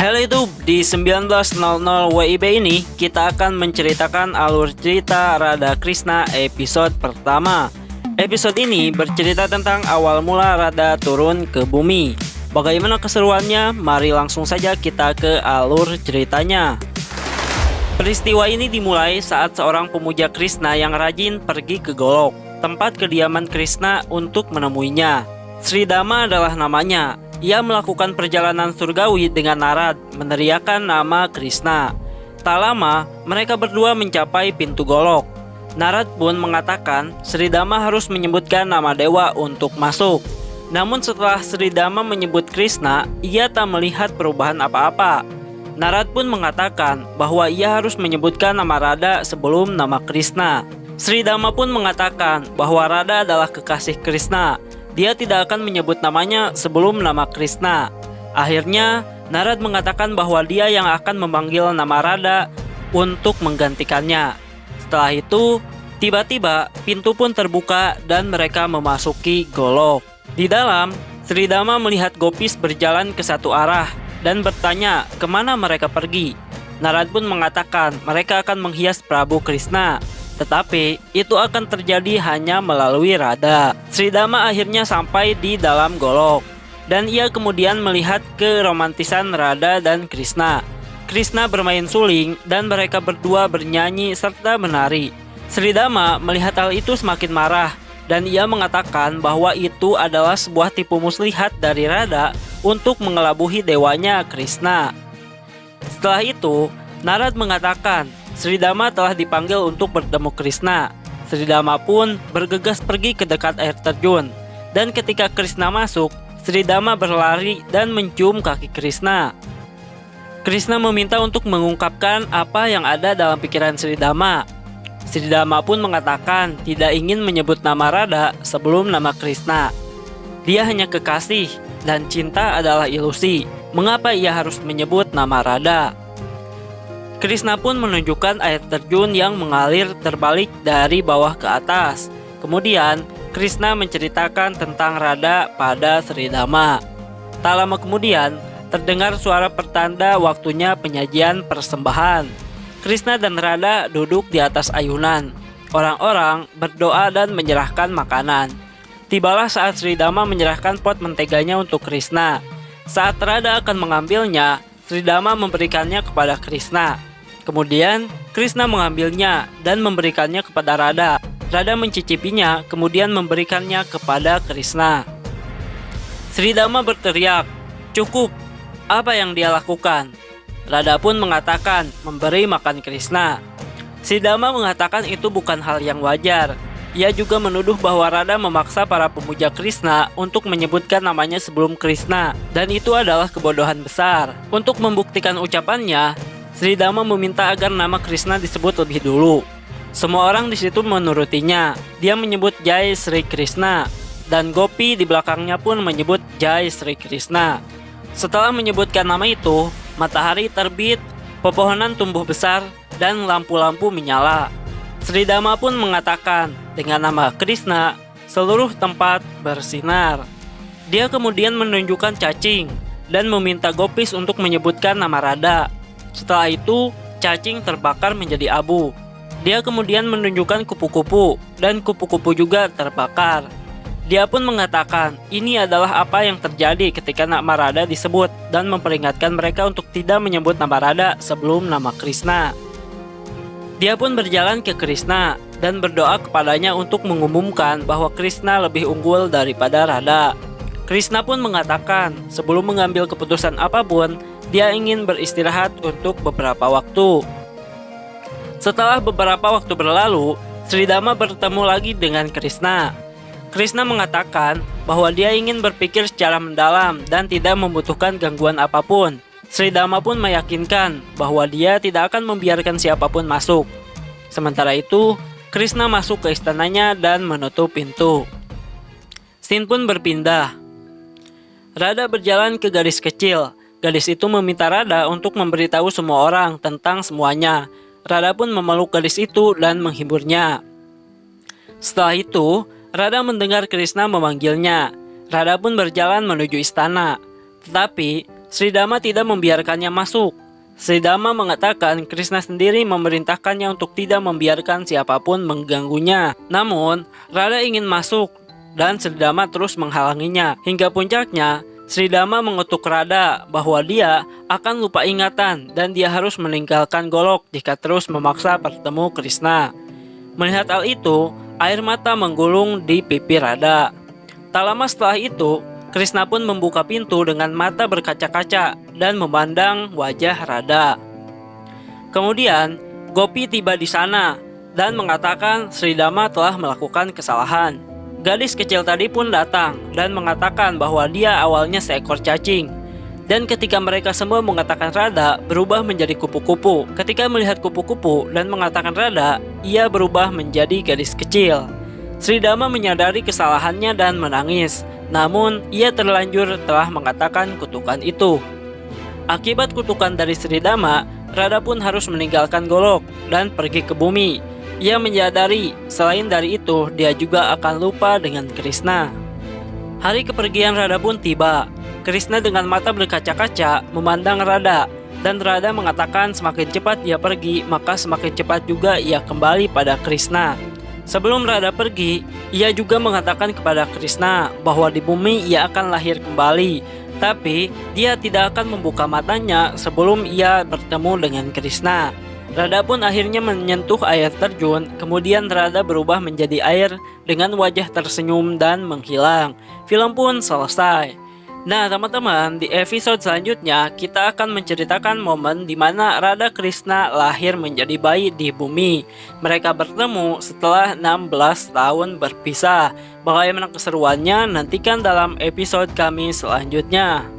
Halo YouTube, di 19.00 WIB ini kita akan menceritakan alur cerita Radha Krishna episode pertama. Episode ini bercerita tentang awal mula Radha turun ke bumi. Bagaimana keseruannya? Mari langsung saja kita ke alur ceritanya. Peristiwa ini dimulai saat seorang pemuja Krishna yang rajin pergi ke Golok, tempat kediaman Krishna, untuk menemuinya. Sridama adalah namanya. Ia melakukan perjalanan surgawi dengan Narad, meneriakkan nama Krishna. Tak lama, mereka berdua mencapai pintu Golok. Narad pun mengatakan Sridama harus menyebutkan nama dewa untuk masuk. Namun setelah Sridama menyebut Krishna, ia tak melihat perubahan apa-apa. Narad pun mengatakan bahwa ia harus menyebutkan nama Radha sebelum nama Krishna. Sridama pun mengatakan bahwa Radha adalah kekasih Krishna. Dia tidak akan menyebut namanya sebelum nama Krishna. Akhirnya, Narad mengatakan bahwa dia yang akan memanggil nama Radha untuk menggantikannya. Setelah itu, tiba-tiba pintu pun terbuka dan mereka memasuki Golok. Di dalam, Sridama melihat gopis berjalan ke satu arah dan bertanya kemana mereka pergi. Narad pun mengatakan mereka akan menghias Prabu Krishna. Tetapi itu akan terjadi hanya melalui Radha. Sridama akhirnya sampai di dalam Golok, dan ia kemudian melihat keromantisan Radha dan Krishna. Krishna bermain suling dan mereka berdua bernyanyi serta menari. Sridama melihat hal itu semakin marah, dan ia mengatakan bahwa itu adalah sebuah tipu muslihat dari Radha untuk mengelabuhi dewanya Krishna. Setelah itu, Narad mengatakan Sridama telah dipanggil untuk bertemu Krishna. Sridama pun bergegas pergi ke dekat air terjun. Dan ketika Krishna masuk, Sridama berlari dan mencium kaki Krishna. Krishna meminta untuk mengungkapkan apa yang ada dalam pikiran Sridama. Sridama pun mengatakan tidak ingin menyebut nama Radha sebelum nama Krishna. Dia hanya kekasih dan cinta adalah ilusi. Mengapa ia harus menyebut nama Radha? Krishna pun menunjukkan air terjun yang mengalir terbalik dari bawah ke atas. Kemudian, Krishna menceritakan tentang Radha pada Sridama. Tak lama kemudian, terdengar suara pertanda waktunya penyajian persembahan. Krishna dan Radha duduk di atas ayunan. Orang-orang berdoa dan menyerahkan makanan. Tibalah saat Sridama menyerahkan pot menteganya untuk Krishna. Saat Radha akan mengambilnya, Sridama memberikannya kepada Krishna. Kemudian, Krishna mengambilnya dan memberikannya kepada Radha. Radha mencicipinya, kemudian memberikannya kepada Krishna. Sridama berteriak, "Cukup!" Apa yang dia lakukan? Radha pun mengatakan memberi makan Krishna. Sridama mengatakan itu bukan hal yang wajar. Ia juga menuduh bahwa Radha memaksa para pemuja Krishna untuk menyebutkan namanya sebelum Krishna, dan itu adalah kebodohan besar. Untuk membuktikan ucapannya, Sridama meminta agar nama Krishna disebut lebih dulu. Semua orang di situ menurutinya. Dia menyebut Jai Sri Krishna, dan Gopi di belakangnya pun menyebut Jai Sri Krishna. Setelah menyebutkan nama itu, matahari terbit, pepohonan tumbuh besar, dan lampu-lampu menyala. Sridama pun mengatakan, dengan nama Krishna, seluruh tempat bersinar. Dia kemudian menunjukkan cacing dan meminta gopis untuk menyebutkan nama Radha. Setelah itu, cacing terbakar menjadi abu. Dia kemudian menunjukkan kupu-kupu, dan kupu-kupu juga terbakar. Dia pun mengatakan, ini adalah apa yang terjadi ketika nama Radha disebut, dan memperingatkan mereka untuk tidak menyebut nama Radha sebelum nama Krishna. Dia pun berjalan ke Krishna dan berdoa kepadanya untuk mengumumkan bahwa Krishna lebih unggul daripada Radha. Krishna pun mengatakan sebelum mengambil keputusan apapun, dia ingin beristirahat untuk beberapa waktu. Setelah beberapa waktu berlalu, Sridama bertemu lagi dengan Krishna. Krishna mengatakan bahwa dia ingin berpikir secara mendalam dan tidak membutuhkan gangguan apapun. Sridama pun meyakinkan bahwa dia tidak akan membiarkan siapapun masuk. Sementara itu, Krishna masuk ke istananya dan menutup pintu. Scene pun berpindah. Radha berjalan ke gadis kecil. Gadis itu meminta Radha untuk memberitahu semua orang tentang semuanya. Radha pun memeluk gadis itu dan menghiburnya. Setelah itu, Radha mendengar Krishna memanggilnya. Radha pun berjalan menuju istana. Tetapi Sri Dhamma tidak membiarkannya masuk. Sri Dhamma mengatakan Krishna sendiri memerintahkannya untuk tidak membiarkan siapapun mengganggunya. Namun, Radha ingin masuk dan Sri Dhamma terus menghalanginya. Hingga puncaknya, Sri Dhamma mengutuk Radha bahwa dia akan lupa ingatan dan dia harus meninggalkan Golok jika terus memaksa bertemu Krishna. Melihat hal itu, air mata menggulung di pipi Radha. Tak lama setelah itu, Krishna pun membuka pintu dengan mata berkaca-kaca dan memandang wajah Radha. Kemudian, Gopi tiba di sana dan mengatakan Sri Dhamma telah melakukan kesalahan. Gadis kecil tadi pun datang dan mengatakan bahwa dia awalnya seekor cacing. Dan ketika mereka semua mengatakan Radha berubah menjadi kupu-kupu. Ketika melihat kupu-kupu dan mengatakan Radha, ia berubah menjadi gadis kecil. Sri Dhamma menyadari kesalahannya dan menangis. Namun, ia terlanjur telah mengatakan kutukan itu. Akibat kutukan dari Sri Dhamma, Radha pun harus meninggalkan Golok dan pergi ke bumi. Ia menyadari, selain dari itu, dia juga akan lupa dengan Krishna. Hari kepergian Radha pun tiba. Krishna dengan mata berkaca-kaca memandang Radha, dan Radha mengatakan semakin cepat ia pergi, maka semakin cepat juga ia kembali pada Krishna. Sebelum Radha pergi, ia juga mengatakan kepada Krishna bahwa di bumi ia akan lahir kembali, tapi dia tidak akan membuka matanya sebelum ia bertemu dengan Krishna. Radha pun akhirnya menyentuh air terjun, kemudian Radha berubah menjadi air dengan wajah tersenyum dan menghilang. Film pun selesai. Nah teman-teman, di episode selanjutnya kita akan menceritakan momen di mana Radha Krishna lahir menjadi bayi di bumi. Mereka bertemu setelah 16 tahun berpisah. Bagaimana keseruannya? Nantikan dalam episode kami selanjutnya.